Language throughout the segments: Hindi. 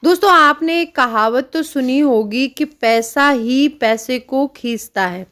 दोस्तों आपने एक कहावत तो सुनी होगी कि पैसा ही पैसे को खींचता है।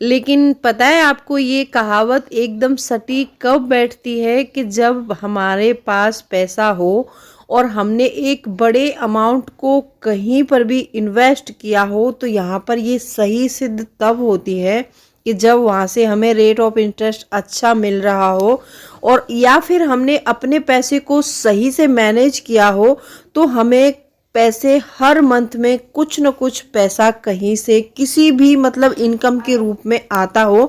लेकिन पता है आपको ये कहावत एकदम सटीक कब बैठती है कि जब हमारे पास पैसा हो और हमने एक बड़े अमाउंट को कहीं पर भी इन्वेस्ट किया हो, तो यहाँ पर ये सही सिद्ध तब होती है कि जब वहाँ से हमें रेट ऑफ इंटरेस्ट अच्छा मिल रहा हो, और या फिर हमने अपने पैसे को सही से मैनेज किया हो, तो हमें पैसे हर मंथ में कुछ न कुछ पैसा कहीं से किसी भी मतलब इनकम के रूप में आता हो,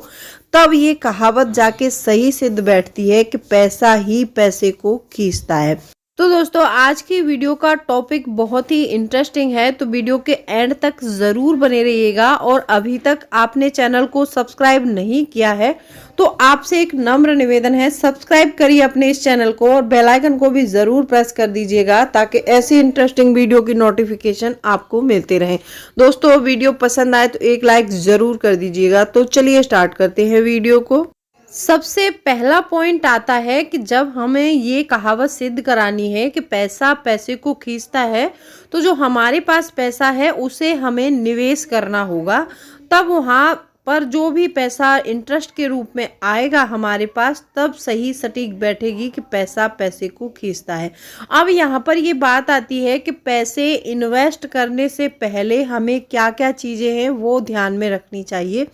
तब ये कहावत जाके सही सिद्ध बैठती है कि पैसा ही पैसे को खींचता है। तो दोस्तों आज की वीडियो का टॉपिक बहुत ही इंटरेस्टिंग है, तो वीडियो के एंड तक ज़रूर बने रहिएगा। और अभी तक आपने चैनल को सब्सक्राइब नहीं किया है तो आपसे एक नम्र निवेदन है, सब्सक्राइब करिए अपने इस चैनल को और बेल आइकन को भी ज़रूर प्रेस कर दीजिएगा ताकि ऐसी इंटरेस्टिंग वीडियो की नोटिफिकेशन आपको मिलते रहें। दोस्तों वीडियो पसंद आए तो एक लाइक ज़रूर कर दीजिएगा। तो चलिए स्टार्ट करते हैं वीडियो को। सबसे पहला पॉइंट आता है कि जब हमें ये कहावत सिद्ध करानी है कि पैसा पैसे को खींचता है, तो जो हमारे पास पैसा है उसे हमें निवेश करना होगा। तब वहाँ पर जो भी पैसा इंटरेस्ट के रूप में आएगा हमारे पास, तब सही सटीक बैठेगी कि पैसा पैसे को खींचता है। अब यहाँ पर ये बात आती है कि पैसे इन्वेस्ट करने से पहले हमें क्या क्या चीज़ें हैं वो ध्यान में रखनी चाहिए।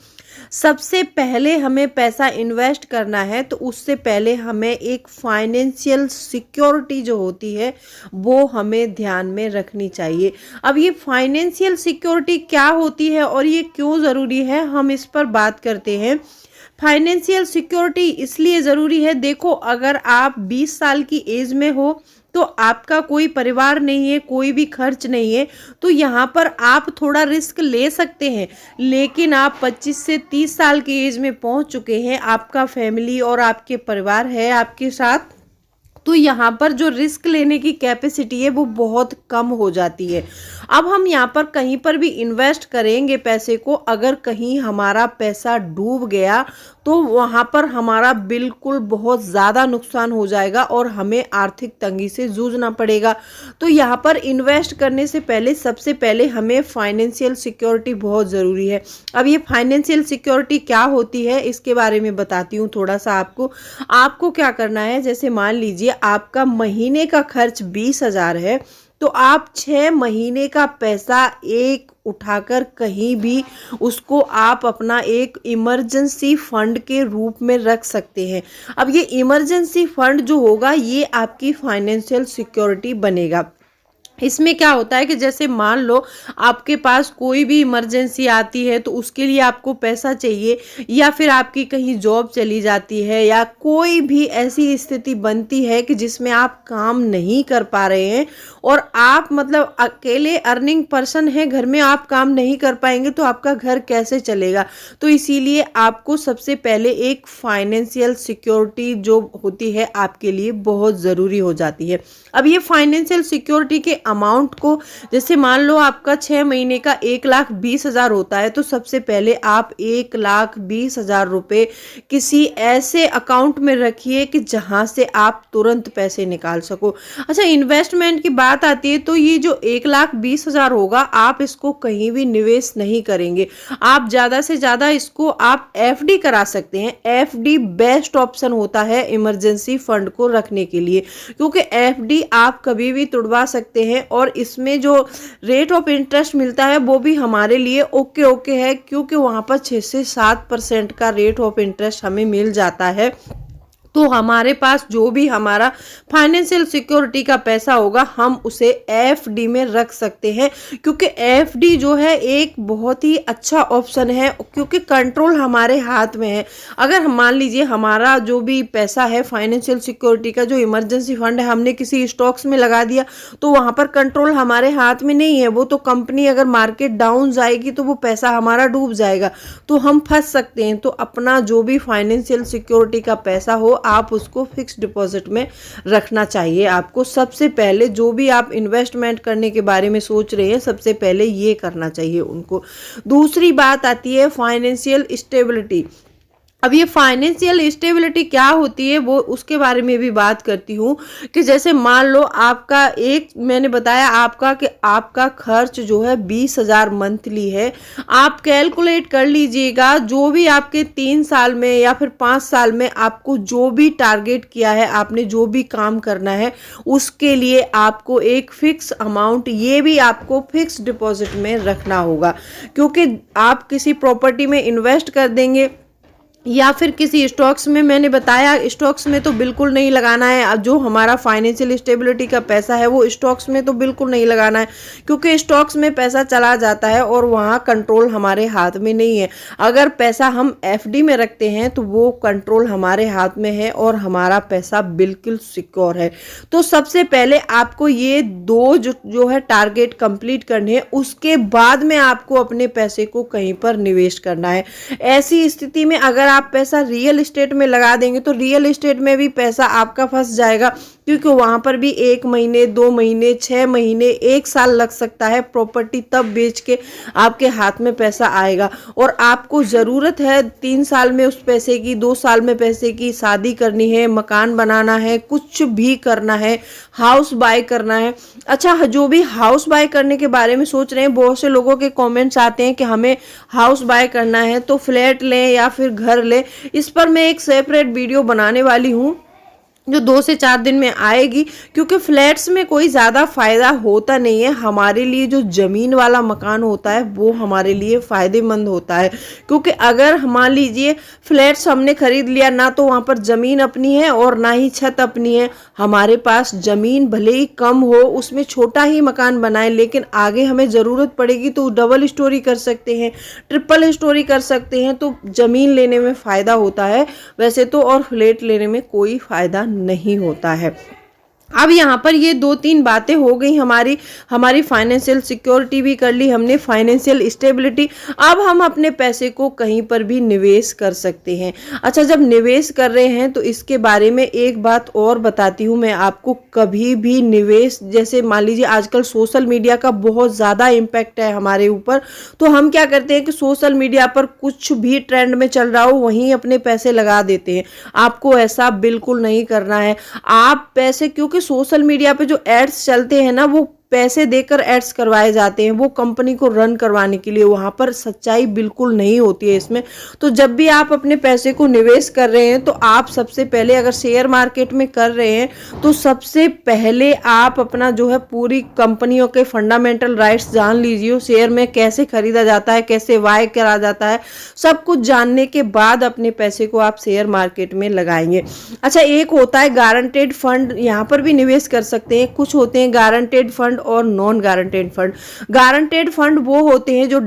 सबसे पहले हमें पैसा इन्वेस्ट करना है तो उससे पहले हमें एक फाइनेंशियल सिक्योरिटी जो होती है वो हमें ध्यान में रखनी चाहिए। अब ये फाइनेंशियल सिक्योरिटी क्या होती है और ये क्यों ज़रूरी है, हम इस पर बात करते हैं। फाइनेंशियल सिक्योरिटी इसलिए ज़रूरी है, देखो अगर आप 20 साल की एज में हो तो आपका कोई परिवार नहीं है, कोई भी खर्च नहीं है, तो यहाँ पर आप थोड़ा रिस्क ले सकते हैं। लेकिन आप 25 से 30 साल की एज में पहुँच चुके हैं, आपका फैमिली और आपके परिवार है आपके साथ, तो यहाँ पर जो रिस्क लेने की कैपेसिटी है वो बहुत कम हो जाती है। अब हम यहाँ पर कहीं पर भी इन्वेस्ट करेंगे पैसे को, अगर कहीं हमारा पैसा डूब गया तो वहाँ पर हमारा बिल्कुल बहुत ज़्यादा नुकसान हो जाएगा और हमें आर्थिक तंगी से जूझना पड़ेगा। तो यहाँ पर इन्वेस्ट करने से पहले सबसे पहले हमें फाइनेंशियल सिक्योरिटी बहुत ज़रूरी है। अब ये फाइनेंशियल सिक्योरिटी क्या होती है इसके बारे में बताती हूँ थोड़ा सा आपको। आपको क्या करना है, जैसे मान लीजिए आपका महीने का खर्च 20,000 है, तो आप 6 महीने का पैसा एक उठाकर कहीं भी उसको आप अपना एक इमरजेंसी फंड के रूप में रख सकते हैं। अब ये इमरजेंसी फंड जो होगा ये आपकी फाइनेंशियल सिक्योरिटी बनेगा। इसमें क्या होता है कि जैसे मान लो आपके पास कोई भी इमरजेंसी आती है तो उसके लिए आपको पैसा चाहिए, या फिर आपकी कहीं जॉब चली जाती है, या कोई भी ऐसी स्थिति बनती है कि जिसमें आप काम नहीं कर पा रहे हैं और आप मतलब अकेले अर्निंग पर्सन हैं, घर में आप काम नहीं कर पाएंगे तो आपका घर कैसे चलेगा। तो इसीलिए आपको सबसे पहले एक फाइनेंशियल सिक्योरिटी जो होती है आपके लिए बहुत ज़रूरी हो जाती है। अब ये फाइनेंशियल सिक्योरिटी के अमाउंट को, जैसे मान लो आपका 6 महीने का 1,20,000 होता है, तो सबसे पहले आप 1,20,000 रुपये किसी ऐसे अकाउंट में रखिए कि जहां से आप तुरंत पैसे निकाल सको। अच्छा, इन्वेस्टमेंट की बात आती है तो ये जो 1,20,000 होगा आप इसको कहीं भी निवेश नहीं करेंगे, आप ज़्यादा से ज़्यादा इसको आप एफडी करा सकते हैं। एफडी बेस्ट ऑप्शन होता है इमरजेंसी फंड को रखने के लिए, क्योंकि एफडी आप कभी भी तुड़वा सकते हैं और इसमें जो रेट ऑफ इंटरेस्ट मिलता है वो भी हमारे लिए ओके है, क्योंकि वहाँ पर 6 से 7% का रेट ऑफ इंटरेस्ट हमें मिल जाता है। तो हमारे पास जो भी हमारा फाइनेंशियल सिक्योरिटी का पैसा होगा हम उसे एफडी में रख सकते हैं, क्योंकि एफडी जो है एक बहुत ही अच्छा ऑप्शन है, क्योंकि कंट्रोल हमारे हाथ में है। अगर हम मान लीजिए हमारा जो भी पैसा है फाइनेंशियल सिक्योरिटी का, जो इमरजेंसी फंड है, हमने किसी स्टॉक्स में लगा दिया तो वहाँ पर कंट्रोल हमारे हाथ में नहीं है। वो तो कंपनी अगर मार्केट डाउन जाएगी तो वो पैसा हमारा डूब जाएगा, तो हम फंस सकते हैं। तो अपना जो भी फाइनेंशियल सिक्योरिटी का पैसा हो आप उसको फिक्स डिपॉजिट में रखना चाहिए। आपको सबसे पहले जो भी आप इन्वेस्टमेंट करने के बारे में सोच रहे हैं सबसे पहले ये करना चाहिए उनको। दूसरी बात आती है फाइनेंशियल स्टेबिलिटी। अब ये फाइनेंशियल स्टेबिलिटी क्या होती है वो उसके बारे में भी बात करती हूँ कि जैसे मान लो आपका मैंने बताया आपका कि आपका खर्च जो है 20,000 मंथली है। आप कैलकुलेट कर लीजिएगा जो भी आपके 3 साल में या फिर 5 साल में आपको जो भी टारगेट किया है, आपने जो भी काम करना है, उसके लिए आपको एक फिक्स अमाउंट, ये भी आपको फिक्स डिपॉजिट में रखना होगा। क्योंकि आप किसी प्रॉपर्टी में इन्वेस्ट कर देंगे या फिर किसी स्टॉक्स में, मैंने बताया स्टॉक्स में तो बिल्कुल नहीं लगाना है। अब जो हमारा फाइनेंशियल स्टेबिलिटी का पैसा है वो स्टॉक्स में तो बिल्कुल नहीं लगाना है, क्योंकि स्टॉक्स में पैसा चला जाता है और वहाँ कंट्रोल हमारे हाथ में नहीं है। अगर पैसा हम एफडी में रखते हैं तो वो कंट्रोल हमारे हाथ में है और हमारा पैसा बिल्कुल सिक्योर है। तो सबसे पहले आपको ये दो जो है टारगेट कंप्लीट करने हैं, उसके बाद में आपको अपने पैसे को कहीं पर निवेश करना है। ऐसी स्थिति में अगर आप पैसा रियल एस्टेट में लगा देंगे तो रियल एस्टेट में भी पैसा आपका फंस जाएगा, क्योंकि वहां पर भी 1 महीने 2 महीने 6 महीने 1 साल लग सकता है प्रॉपर्टी तब बेच के आपके हाथ में पैसा आएगा। और आपको ज़रूरत है 3 साल में उस पैसे की, 2 साल में पैसे की, शादी करनी है, मकान बनाना है, कुछ भी करना है, हाउस बाय करना है। अच्छा, जो भी हाउस बाय करने के बारे में सोच रहे हैं, बहुत से लोगों के कमेंट्स आते हैं कि हमें हाउस बाय करना है तो फ्लैट लें या फिर घर लें। इस पर मैं एक सेपरेट वीडियो बनाने वाली हूँ जो 2 से 4 दिन में आएगी, क्योंकि फ्लैट्स में कोई ज़्यादा फ़ायदा होता नहीं है। हमारे लिए जो ज़मीन वाला मकान होता है वो हमारे लिए फ़ायदेमंद होता है, क्योंकि अगर मान लीजिए फ्लैट्स हमने ख़रीद लिया, ना तो वहाँ पर ज़मीन अपनी है और ना ही छत अपनी है। हमारे पास ज़मीन भले ही कम हो, उसमें छोटा ही मकान बनाए, लेकिन आगे हमें ज़रूरत पड़ेगी तो डबल स्टोरी कर सकते हैं, ट्रिपल स्टोरी कर सकते हैं। तो ज़मीन लेने में फ़ायदा होता है वैसे तो, और फ्लैट लेने में कोई फ़ायदा नहीं होता है। अब यहाँ पर ये 2-3 बातें हो गई हमारी फाइनेंशियल सिक्योरिटी भी कर ली हमने, फाइनेंशियल स्टेबिलिटी। अब हम अपने पैसे को कहीं पर भी निवेश कर सकते हैं। अच्छा, जब निवेश कर रहे हैं तो इसके बारे में एक बात और बताती हूँ मैं आपको। कभी भी निवेश, जैसे मान लीजिए आजकल सोशल मीडिया का बहुत ज़्यादा इम्पैक्ट है हमारे ऊपर, तो हम क्या करते हैं कि सोशल मीडिया पर कुछ भी ट्रेंड में चल रहा हो वहीं अपने पैसे लगा देते हैं। आपको ऐसा बिल्कुल नहीं करना है। आप पैसे, क्योंकि सोशल मीडिया पे जो एड्स चलते हैं ना, वो पैसे देकर एड्स करवाए जाते हैं, वो कंपनी को रन करवाने के लिए। वहाँ पर सच्चाई बिल्कुल नहीं होती है इसमें। तो जब भी आप अपने पैसे को निवेश कर रहे हैं तो आप सबसे पहले, अगर शेयर मार्केट में कर रहे हैं तो सबसे पहले आप अपना जो है पूरी कंपनियों के फंडामेंटल राइट्स जान लीजिए। शेयर में कैसे खरीदा जाता है, कैसे बाय करा जाता है, सब कुछ जानने के बाद अपने पैसे को आप शेयर मार्केट में लगाएंगे। अच्छा, एक होता है गारंटेड फंड, यहाँ पर भी निवेश कर सकते हैं। कुछ होते हैं गारंटेड फंड और non guaranteed fund. Guaranteed fund वो होते हैं जो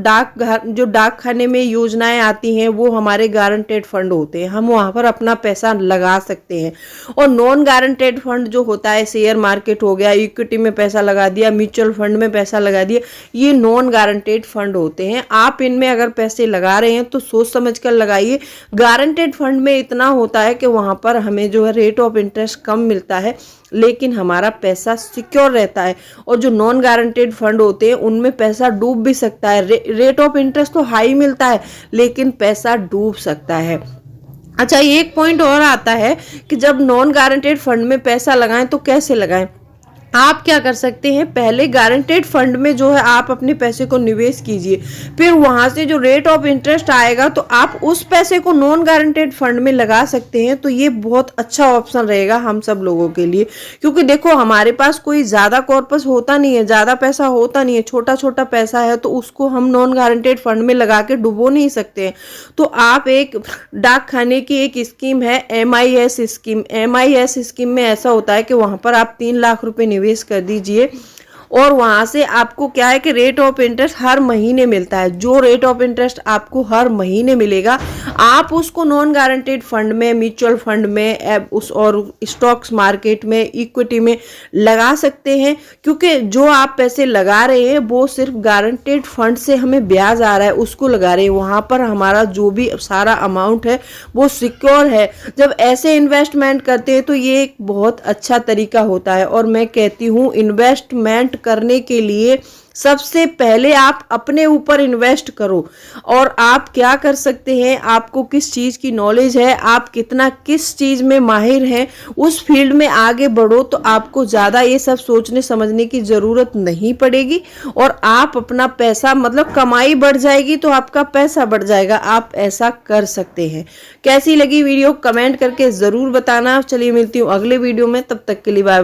डाक खाने में योजनाएं आती हैं, वो हमारे गारंटेड फंड होते हैं, हम वहां पर अपना पैसा लगा सकते हैं। और नॉन गारंटेड फंड जो होता है, शेयर मार्केट हो गया, इक्विटी में पैसा लगा दिया, म्यूचुअल फंड में पैसा लगा दिया, ये नॉन गारंटेड फंड होते हैं। आप इनमें अगर पैसे लगा रहे हैं तो सोच समझ कर लगाइए। गारंटेड फंड में इतना होता है कि वहां पर हमें जो है रेट ऑफ इंटरेस्ट कम मिलता है, लेकिन हमारा पैसा सिक्योर रहता है। और जो नॉन गारंटेड फंड होते हैं उनमें पैसा डूब भी सकता है। रेट ऑफ इंटरेस्ट तो हाई मिलता है लेकिन पैसा डूब सकता है। अच्छा, एक पॉइंट और आता है कि जब नॉन गारंटेड फंड में पैसा लगाएं तो कैसे लगाएं। आप क्या कर सकते हैं, पहले गारंटेड फंड में जो है आप अपने पैसे को निवेश कीजिए, फिर वहां से जो रेट ऑफ इंटरेस्ट आएगा तो आप उस पैसे को नॉन गारंटेड फंड में लगा सकते हैं। तो ये बहुत अच्छा ऑप्शन रहेगा हम सब लोगों के लिए, क्योंकि देखो हमारे पास कोई ज़्यादा कॉर्पस होता नहीं है, ज़्यादा पैसा होता नहीं है, छोटा छोटा पैसा है, तो उसको हम नॉन गारंटेड फंड में लगा के डुबो नहीं सकते हैं। तो आप एक डाक खाने की एक स्कीम है MIS स्कीम। MIS स्कीम में ऐसा होता है कि वहाँ पर आप 3 लाख रुपए निवेश कर दीजिए और वहां से आपको क्या है कि रेट ऑफ इंटरेस्ट हर महीने मिलता है। जो रेट ऑफ इंटरेस्ट आपको हर महीने मिलेगा आप उसको नॉन गारंटेड फंड में, म्यूचुअल फंड में, उस और स्टॉक्स मार्केट में, इक्विटी में लगा सकते हैं। क्योंकि जो आप पैसे लगा रहे हैं वो सिर्फ गारंटेड फंड से हमें ब्याज आ रहा है, उसको लगा रहे हैं। वहां पर हमारा जो भी सारा अमाउंट है वो सिक्योर है। जब ऐसे इन्वेस्टमेंट करते हैं तो ये एक बहुत अच्छा तरीका होता है। और मैं कहती हूँ इन्वेस्टमेंट करने के लिए सबसे पहले आप अपने ऊपर इन्वेस्ट करो। और आप क्या कर सकते हैं, आपको किस चीज़ की नॉलेज है, आप कितना किस चीज़ में माहिर हैं, उस फील्ड में आगे बढ़ो तो आपको ज़्यादा ये सब सोचने समझने की ज़रूरत नहीं पड़ेगी। और आप अपना पैसा मतलब कमाई बढ़ जाएगी तो आपका पैसा बढ़ जाएगा। आप ऐसा कर सकते हैं। कैसी लगी वीडियो कमेंट करके ज़रूर बताना। चलिए मिलती हूँ अगले वीडियो में, तब तक के लिए बाय।